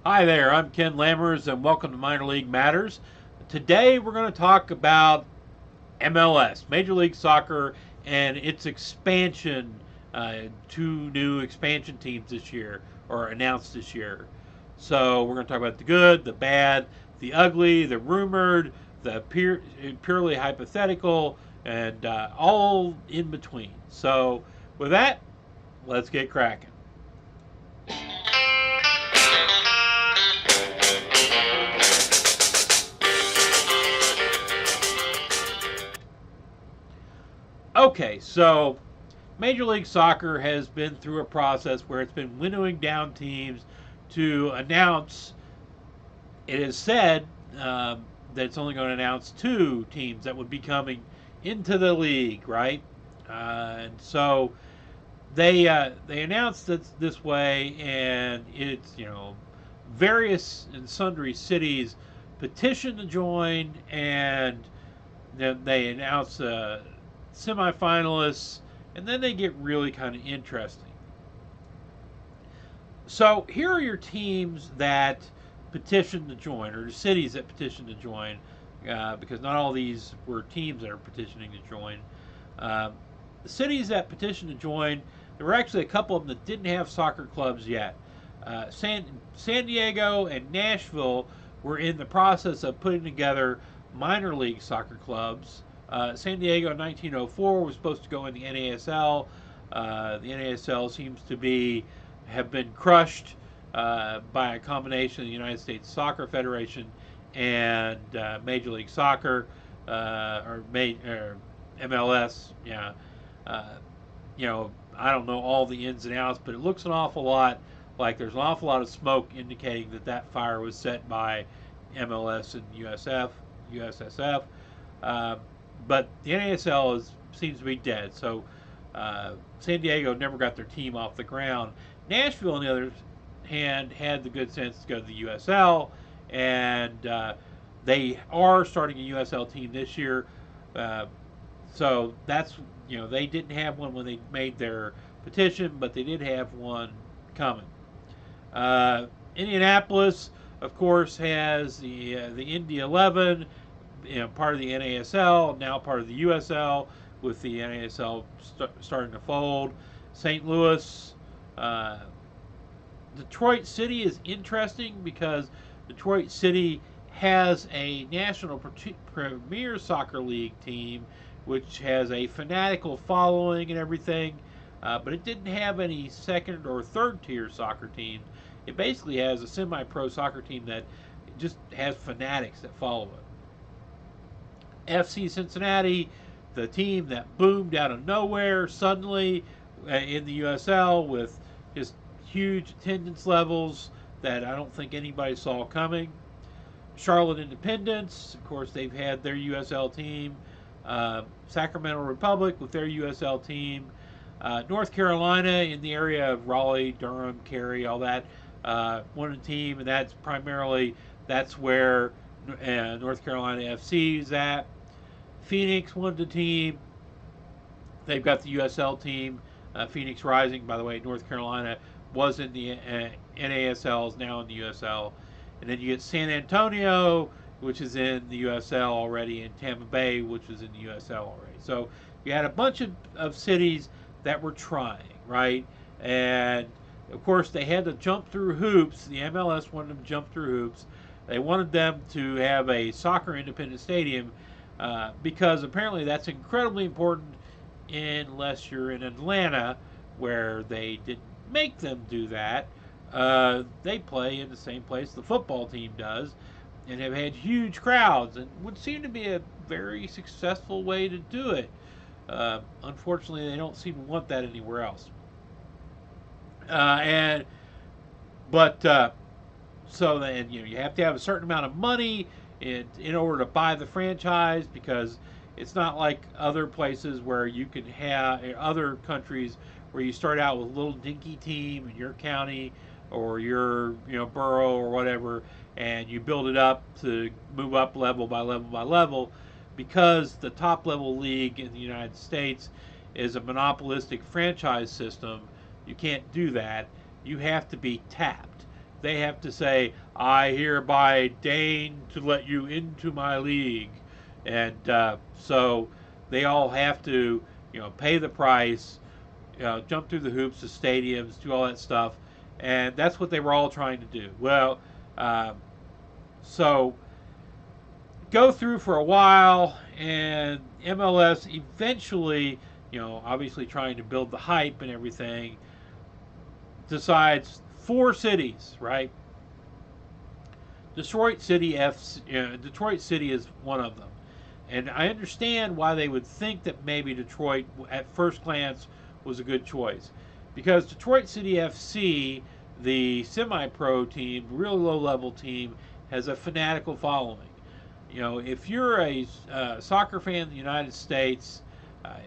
Hi there, I'm Ken Lammers, and welcome to Minor League Matters. Today we're going to talk about MLS, Major League Soccer, and its expansion. Two new expansion teams this year, or announced this year. So we're going to talk about the good, the bad, the ugly, the rumored, the purely hypothetical, and all in between. So with that, let's get cracking. Okay, so Major League Soccer has been through a process where it's been winnowing down teams to announce. It is said that it's only going to announce two teams that would be coming into the league, right? And so they announced it this way, and it's various and sundry cities petition to join, and then they announce semifinalists, and then they get really kind of interesting. So here are your teams that petitioned to join, or the cities that petitioned to join, because not all these were teams that are petitioning to join. The cities that petitioned to join, there were actually a couple of them that didn't have soccer clubs yet. San Diego and Nashville were in the process of putting together minor league soccer clubs. San Diego in 1904 was supposed to go in the NASL. The NASL seems to have been crushed by a combination of the United States Soccer Federation and Major League Soccer, or MLS. Yeah, uh, I don't know all the ins and outs, but it looks an awful lot like there's an awful lot of smoke indicating that fire was set by MLS and USSF. Uh, but the NASL seems to be dead. So San Diego never got their team off the ground. Nashville, on the other hand, had the good sense to go to the USL, and they are starting a USL team this year. Uh, so that's they didn't have one when they made their petition, but they did have one coming. Indianapolis, of course, has the Indy 11, part of the NASL, now part of the USL, with the NASL starting to fold. St. Louis, uh, Detroit City is interesting because Detroit City has a national premier soccer league team, which has a fanatical following and everything, but it didn't have any second or third tier soccer teams. It basically has a semi-pro soccer team that just has fanatics that follow it. FC Cincinnati, the team that boomed out of nowhere suddenly in the USL with just huge attendance levels that I don't think anybody saw coming. Charlotte Independence, of course, they've had their USL team. Sacramento Republic with their USL team. North Carolina in the area of Raleigh, Durham, Cary, all that, won a team, and that's where North Carolina FC is at. Phoenix won the team. They've got the USL team. Phoenix Rising, by the way, North Carolina was in the NASL, is now in the USL. And then you get San Antonio, which is in the USL already, and Tampa Bay, which is in the USL already. So you had a bunch of cities that were trying, right? And of course, they had to jump through hoops. The MLS wanted them to jump through hoops. They wanted them to have a soccer independent stadium because apparently that's incredibly important unless you're in Atlanta, where they didn't make them do that. They play in the same place the football team does and have had huge crowds and would seem to be a very successful way to do it. Unfortunately, they don't seem to want that anywhere else. And but so then you have to have a certain amount of money in order to buy the franchise, because it's not like other places where you can have other countries where you start out with a little dinky team in your county or your borough or whatever, and you build it up to move up level by level by level, because the top level league in the United States is a monopolistic franchise system. You can't do that. You have to be tapped. they have to say, "I hereby deign to let you into my league," and so they all have to, pay the price, jump through the hoops of stadiums, do all that stuff, and that's what they were all trying to do. Well, um, so go through for a while, and MLS eventually, obviously trying to build the hype and everything, decides four cities, right? Detroit City is one of them. And I understand why they would think that maybe Detroit, at first glance, was a good choice. Because Detroit City FC, the semi pro team, real low level team, has a fanatical following. If you're a soccer fan in the United States, uh,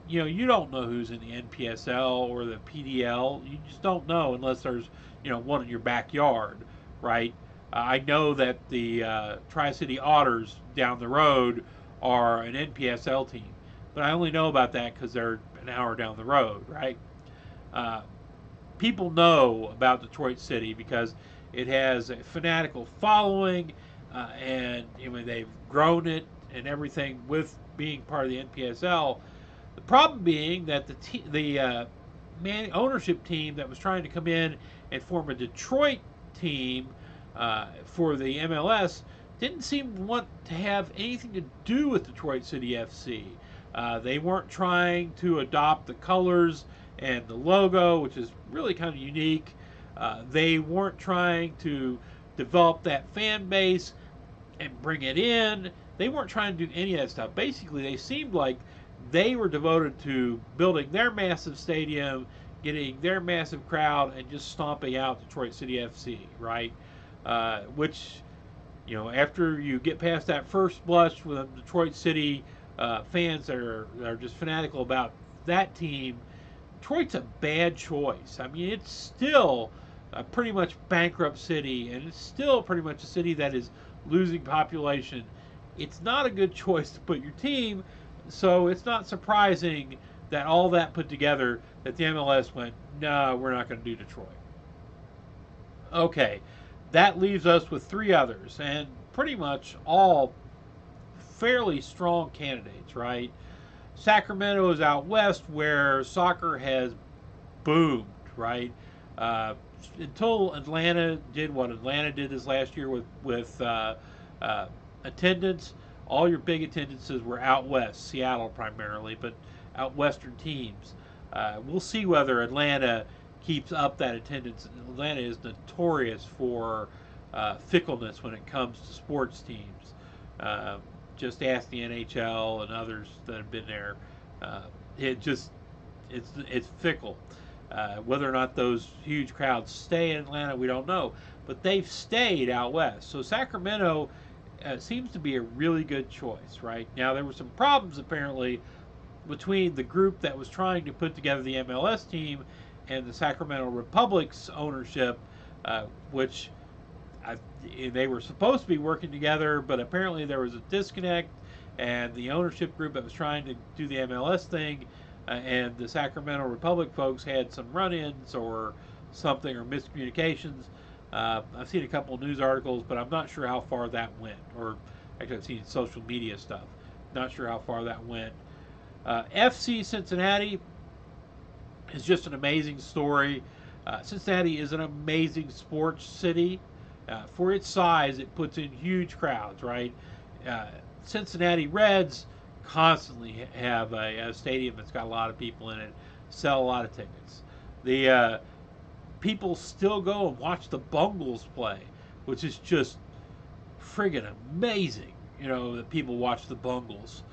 you don't know who's in the NPSL or the PDL. You just don't know unless there's, one in your backyard, right? I know that the Tri-City Otters down the road are an NPSL team, but I only know about that because they're an hour down the road, right? Uh, People know about Detroit City because it has a fanatical following, and they've grown it and everything with being part of the NPSL. The problem being that the ownership team that was trying to come in and form a Detroit team for the MLS didn't seem to want to have anything to do with Detroit City FC. They weren't trying to adopt the colors and the logo, which is really kind of unique. They weren't trying to develop that fan base and bring it in. They weren't trying to do any of that stuff. Basically, they seemed like they were devoted to building their massive stadium, getting their massive crowd, and just stomping out Detroit City FC, right? Which, after you get past that first blush with the Detroit City fans that are just fanatical about that team, Detroit's a bad choice. I mean, it's still a pretty much bankrupt city, and it's still pretty much a city that is losing population. It's not a good choice to put your team, so it's not surprising that all that put together that the MLS went, no, we're not going to do Detroit. Okay, that leaves us with three others, and pretty much all fairly strong candidates, right? Sacramento is out west where soccer has boomed, right? Until Atlanta did what Atlanta did this last year with attendance, all your big attendances were out west, Seattle primarily, but out western teams. We'll see whether Atlanta keeps up that attendance. Atlanta is notorious for fickleness when it comes to sports teams. Just ask the NHL and others that have been there. It's fickle. Whether or not those huge crowds stay in Atlanta, we don't know. But they've stayed out west. So Sacramento seems to be a really good choice, right? Now, there were some problems apparently between the group that was trying to put together the MLS team and the Sacramento Republic's ownership, which they were supposed to be working together, but apparently there was a disconnect, and the ownership group that was trying to do the MLS thing and the Sacramento Republic folks had some run-ins or something, or miscommunications. I've seen a couple of news articles, but I'm not sure how far that went, or actually I've seen social media stuff. Not sure how far that went. FC Cincinnati is just an amazing story. Cincinnati is an amazing sports city. For its size, it puts in huge crowds, right? Cincinnati Reds constantly have a stadium that's got a lot of people in it, sell a lot of tickets. The people still go and watch the Bungles play, which is just friggin' amazing, that people watch the Bungles.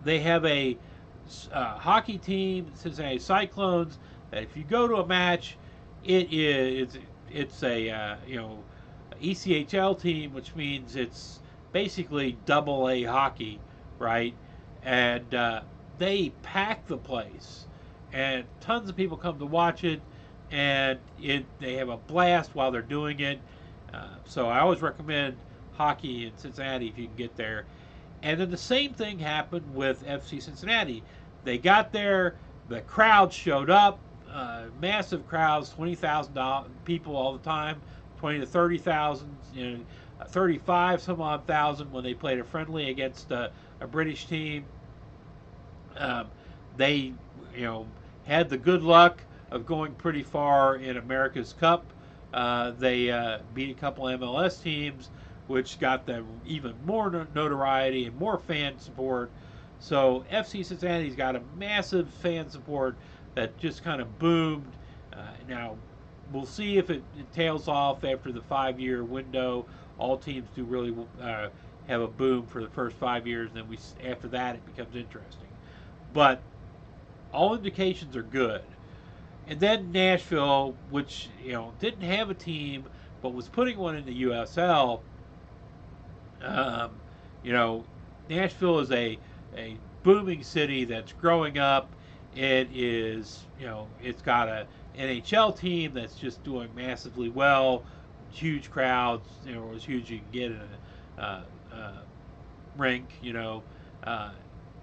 They have a hockey team, Cincinnati Cyclones, that if you go to a match, it's a ECHL team, which means it's basically double A hockey, right? And they pack the place, and tons of people come to watch it, and they have a blast while they're doing it. So I always recommend hockey in Cincinnati if you can get there. And then the same thing happened with FC Cincinnati. They got there, the crowd showed up, massive crowds, 20,000 people all the time. 20 to 30,000, 35 some odd thousand when they played a friendly against a British team. They, had the good luck of going pretty far in America's Cup. They beat a couple MLS teams, which got them even more notoriety and more fan support. So FC Cincinnati's got a massive fan support that just kind of boomed. Now, we'll see if it tails off after the 5-year window. All teams do really have a boom for the first 5 years, and then after that it becomes interesting. But all indications are good. And then Nashville, which didn't have a team but was putting one in the USL. Nashville is a booming city that's growing up. It is, it's got a NHL team that's just doing massively well, huge crowds, as huge as you can get in a rink,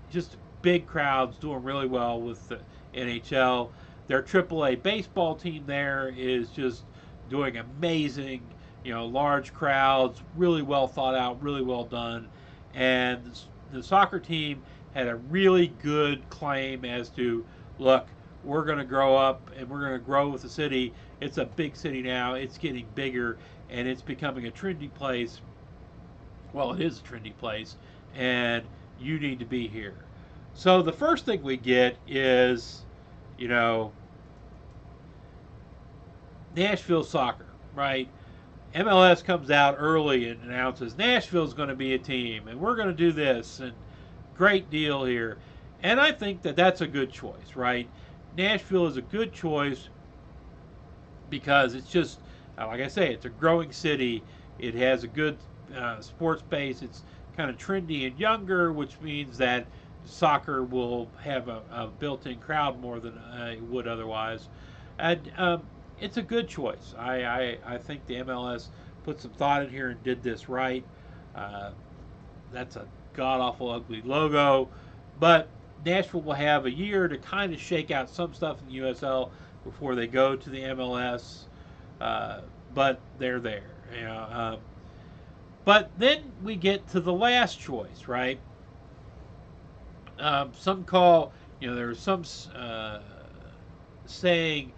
just big crowds doing really well with the NHL. Their AAA baseball team there is just doing amazing, large crowds, really well thought out, really well done. And the soccer team had a really good claim as to, look, we're going to grow up and we're going to grow with the city. It's a big city now. It's getting bigger and it's becoming a trendy place. Well, it is a trendy place, and you need to be here. So the first thing we get is, Nashville soccer, right? MLS comes out early and announces Nashville's going to be a team, and we're going to do this, and great deal here. And I think that that's a good choice, right? Nashville is a good choice because it's just, like I say, it's a growing city. It has a good sports base. It's kind of trendy and younger, which means that soccer will have a built-in crowd more than it would otherwise. And it's a good choice. I think the MLS put some thought in here and did this right. That's a god-awful ugly logo, but Nashville will have a year to kind of shake out some stuff in the USL before they go to the MLS, but they're there. But then we get to the last choice, right? Some call, there's some saying,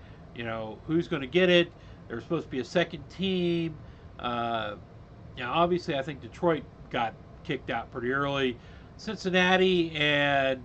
who's going to get it. There's supposed to be a second team. Obviously, I think Detroit got kicked out pretty early. Cincinnati and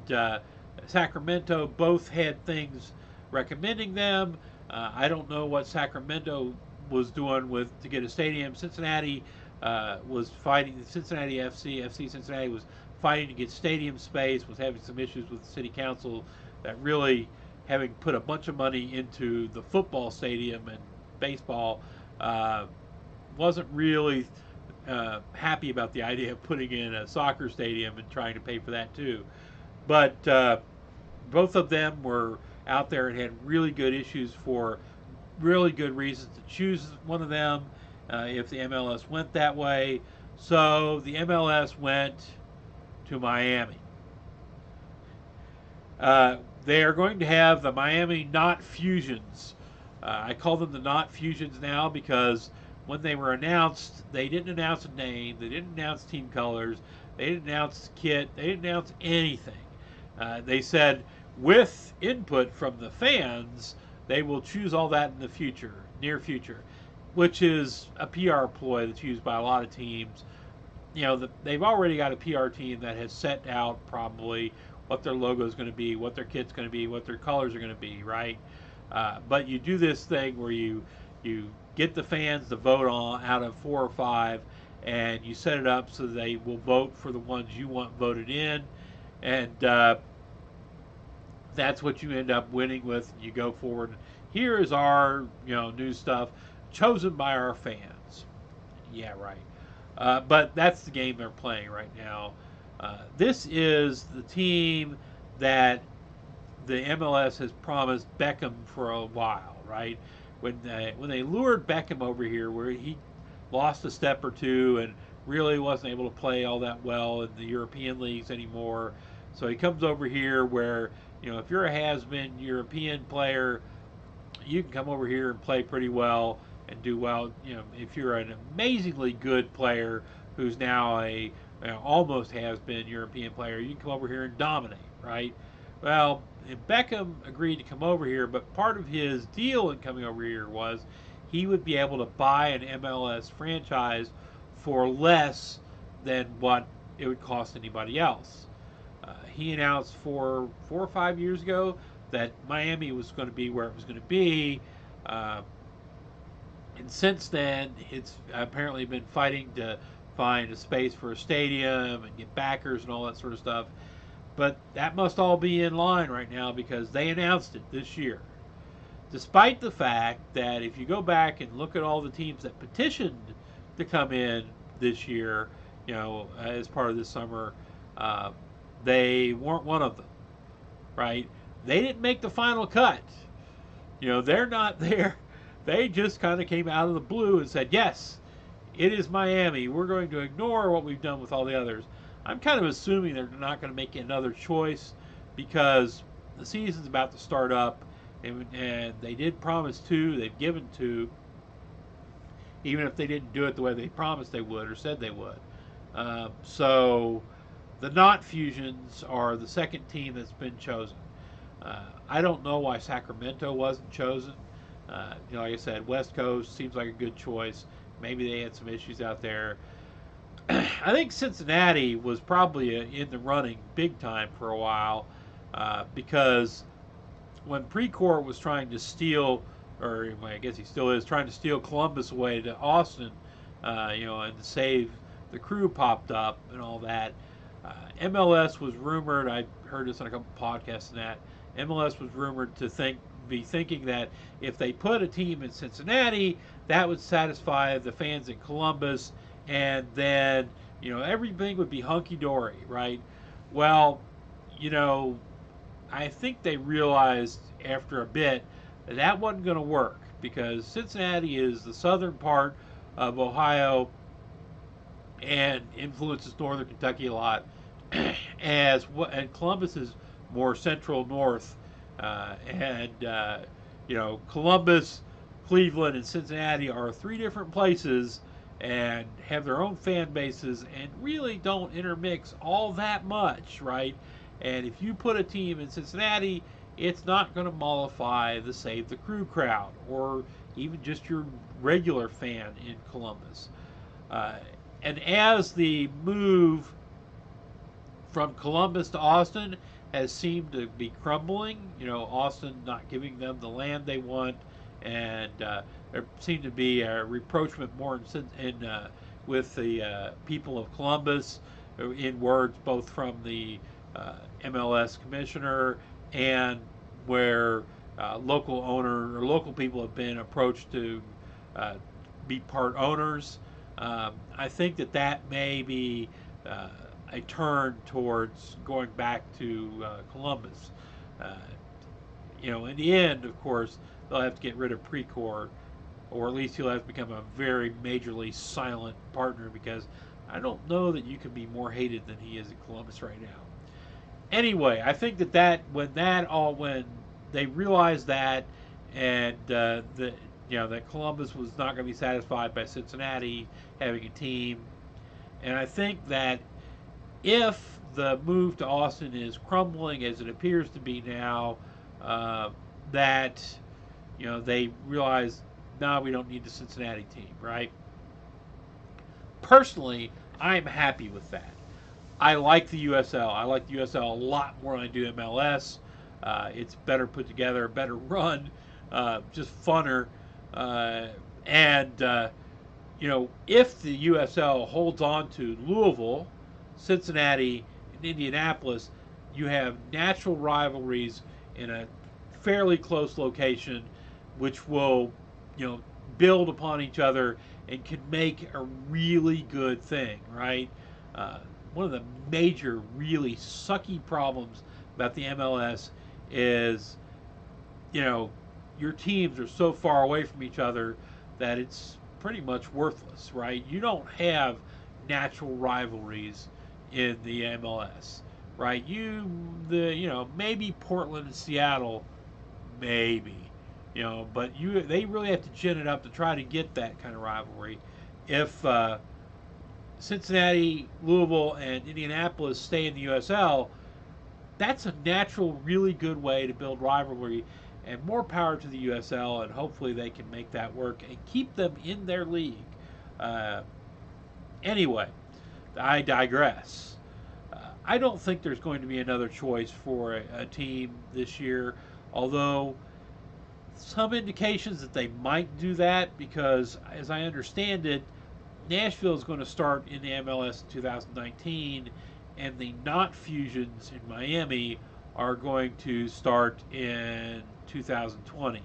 Sacramento both had things recommending them. I don't know what Sacramento was doing to get a stadium. Cincinnati was fighting. Cincinnati FC Cincinnati was fighting to get stadium space. Was having some issues with the city council that really, having put a bunch of money into the football stadium and baseball, wasn't really happy about the idea of putting in a soccer stadium and trying to pay for that too. But both of them were out there and had really good issues for really good reasons to choose one of them if the MLS went that way. So the MLS went to Miami. They are going to have the Miami Not Fusions. I call them the Not Fusions now because when they were announced, they didn't announce a name, they didn't announce team colors, they didn't announce kit, they didn't announce anything. They said with input from the fans, they will choose all that in the future, near future, which is a PR ploy that's used by a lot of teams. They've already got a PR team that has set out probably what their logo is going to be, what their kit's going to be, what their colors are going to be, right? But you do this thing where you get the fans to vote on out of 4 or 5, and you set it up so they will vote for the ones you want voted in, and that's what you end up winning with. You go forward. Here is our new stuff chosen by our fans. Yeah, right. But that's the game they're playing right now. This is the team that the MLS has promised Beckham for a while, right? When they lured Beckham over here, where he lost a step or two and really wasn't able to play all that well in the European leagues anymore, so he comes over here where if you're a has-been European player, you can come over here and play pretty well, and do well. If you're an amazingly good player who's now almost has been European player, you can come over here and dominate, right? Well, Beckham agreed to come over here, but part of his deal in coming over here was he would be able to buy an MLS franchise for less than what it would cost anybody else. He announced four or 5 years ago that Miami was going to be where it was going to be. Uh, and since then, it's apparently been fighting to find a space for a stadium and get backers and all that sort of stuff. But that must all be in line right now because they announced it this year. Despite the fact that if you go back and look at all the teams that petitioned to come in this year, as part of this summer, uh, they weren't one of them, right? They didn't make the final cut. They're not there. They just kind of came out of the blue and said, yes, it is Miami. We're going to ignore what we've done with all the others. I'm kind of assuming they're not going to make another choice because the season's about to start up, and they did promise two. They've given two, even if they didn't do it the way they promised they would or said they would. So the not fusions are the second team that's been chosen. I don't know why Sacramento wasn't chosen. Like I said, West Coast seems like a good choice. Maybe they had some issues out there. I think Cincinnati was probably in the running big time for a while because when Precourt was trying to steal, or I guess he still is, trying to steal Columbus away to Austin, and to save the Crew popped up and all that. MLS was rumored, I heard this on a couple podcasts and that, MLS was rumored to be thinking that if they put a team in Cincinnati, that would satisfy the fans in Columbus, and then everything would be hunky dory, right? Well, I think they realized after a bit that that wasn't going to work because Cincinnati is the southern part of Ohio and influences northern Kentucky a lot, and Columbus is more central north, Columbus, Cleveland, and Cincinnati are three different places and have their own fan bases and really don't intermix all that much, right? And if you put a team in Cincinnati, it's not going to mollify the Save the Crew crowd or even just your regular fan in Columbus. And as the move from Columbus to Austin has seemed to be crumbling, Austin not giving them the land they want, and there seemed to be a rapprochement more with the people of Columbus, in words both from the MLS commissioner and where local people have been approached to be part owners. I think that may be a turn towards going back to Columbus. In the end, of course, they'll have to get rid of Precourt, or at least he'll have to become a very majorly silent partner because I don't know that you can be more hated than he is in Columbus right now. Anyway, I think that when they realized that, and that Columbus was not going to be satisfied by Cincinnati having a team, and I think that if the move to Austin is crumbling as it appears to be now, that they realize now we don't need the Cincinnati team, right? Personally, I'm happy with that. I like the USL. I like the USL a lot more than I do MLS. It's better put together, better run, just funner. If the USL holds on to Louisville, Cincinnati, and Indianapolis, you have natural rivalries in a fairly close location, which will, build upon each other and can make a really good thing, right? One of the major, really sucky problems about the MLS is, your teams are so far away from each other that it's pretty much worthless, right? You don't have natural rivalries in the MLS, right? Maybe Portland and Seattle, maybe, But they really have to gin it up to try to get that kind of rivalry. If Cincinnati, Louisville, and Indianapolis stay in the USL, that's a natural, really good way to build rivalry, and more power to the USL, and hopefully they can make that work and keep them in their league. Uh, anyway, I digress. I don't think there's going to be another choice for a team this year, although some indications that they might do that because, as I understand it, Nashville is going to start in the MLS in 2019, and the not fusions in Miami are going to start in 2020.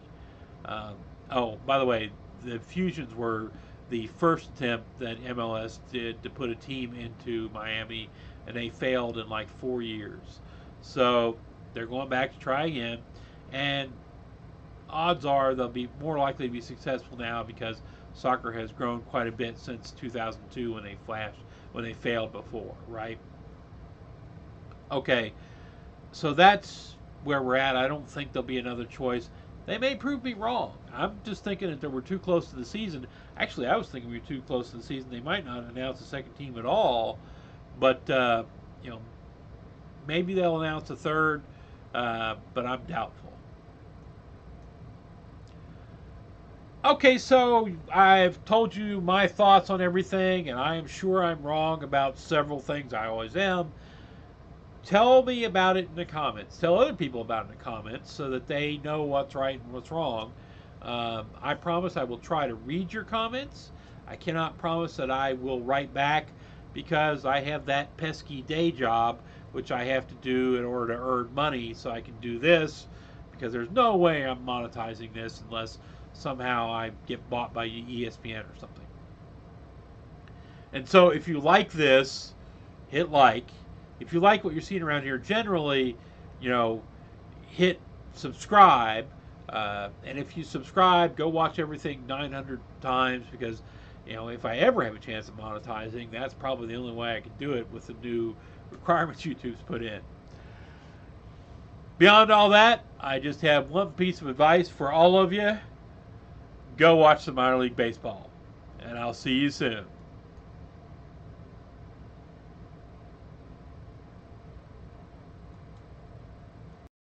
Oh, by the way, the fusions were the first attempt that MLS did to put a team into Miami, and they failed in like 4 years. So they're going back to try again, and odds are they'll be more likely to be successful now because soccer has grown quite a bit since 2002 when they failed before, right? Okay, so that's where we're at. I don't think there'll be another choice. They may prove me wrong. I'm just thinking that we're too close to the season. Actually, I was thinking we were too close to the season. They might not announce a second team at all, but you know, maybe they'll announce a third, but I'm doubtful. Okay, so I've told you my thoughts on everything, and I am sure I'm wrong about several things. I always am. Tell me about it in the comments. Tell other people about it in the comments so that they know what's right and what's wrong. I promise I will try to read your comments. I cannot promise that I will write back because I have that pesky day job which I have to do in order to earn money so I can do this, because there's no way I'm monetizing this unless somehow I get bought by ESPN or something. And so if you like this, hit like. If you like what you're seeing around here generally, hit subscribe. And if you subscribe, go watch everything 900 times because, if I ever have a chance of monetizing, that's probably the only way I can do it with the new requirements YouTube's put in. Beyond all that, I just have one piece of advice for all of you. Go watch some minor league baseball. And I'll see you soon.